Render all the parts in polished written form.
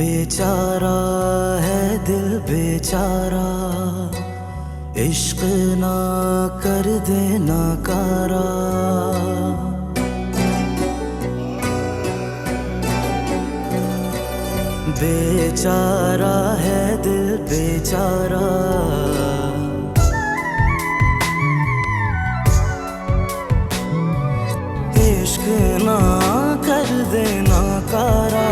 बेचारा है दिल बेचारा, इश्क ना कर दे नकारा। बेचारा है दिल बेचारा, इश्क ना कर दे नकारा।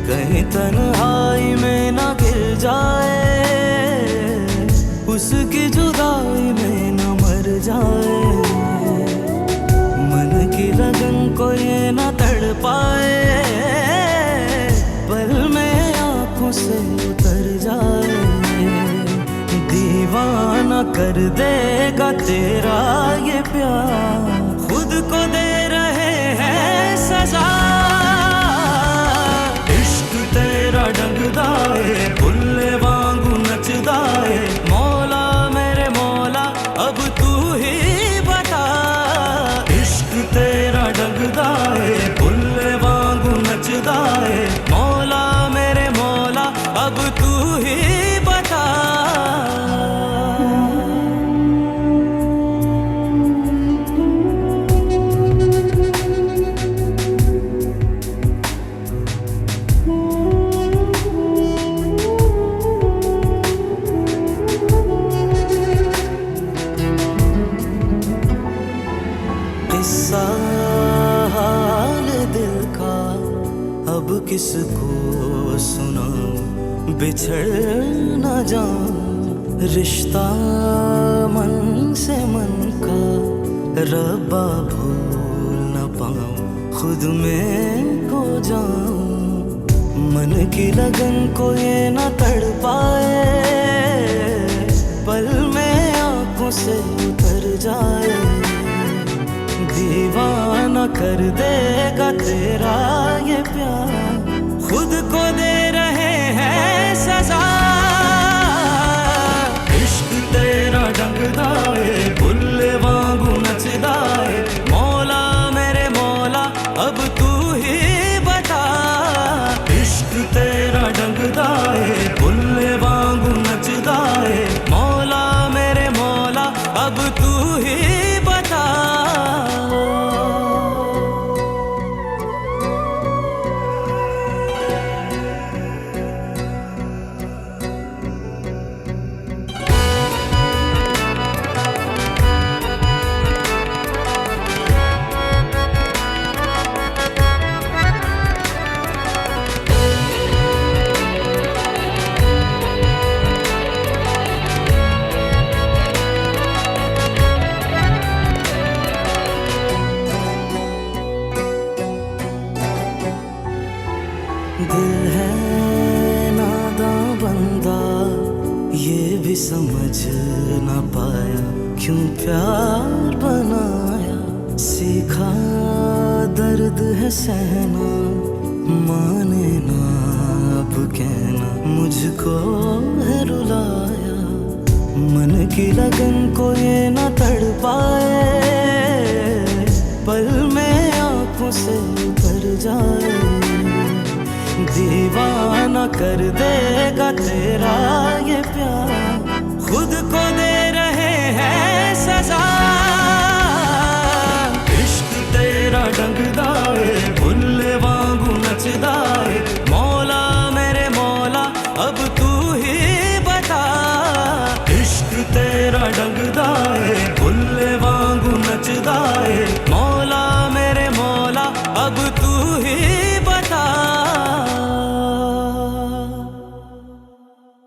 कहीं तन्हाई में ना गिर जाए, उसकी जुदाई में न मर जाए। मन की लगन को ये न तड़ पाए, पल में आंखों से उतर जाए। दीवाना कर देगा तेरा ये प्यार, खुद को दे रहे हैं सजा। इश्क तेरा डंगदा है, बुल्ले वांगू नचदा है। मौला मेरे मौला अब तू ही बता। इश्क तेरा डंगदा है, बुल्ले वांगू नचदा है। मौला मेरे मौला अब तू ही बता। किस्सा हाल दिल का अब किसको सुनाऊं, बिछड़ न जाऊं। रिश्ता मन से मन का रब्बा भूल न पाऊं, खुद में खो जाऊं। मन की लगन को ये न तड़ पाए, पल में आंखों से उतर जाए। दीवाना कर देगा तेरा ये प्यार, खुद को दे रहे हैं सजा। इश्क तेरा डंगदा है, बुल्ले वांगू नचदा है। मौला मेरे मौला अब तू ही बता। इश्क तेरा डंगदा है, बुल्ले वांगू नचदा है। मौला मेरे मौला अब तू ही बता। दिल है नादां बंदा, ये भी समझ ना पाया क्यों प्यार बनाया। सीखा दर्द है सहना, माने ना अब कहना। मुझको है रुलाया, मन की लगन को ये न तड़ पाए, पल में आंखों से उतर जाए। दीवाना कर देगा तेरा ये प्यार, खुद को दे रहे हैं सजा। इश्क तेरा डंगदा है, बुल्ले वांगू नचदा है। मौला मेरे मौला अब तू ही बता। इश्क तेरा डंगदा है,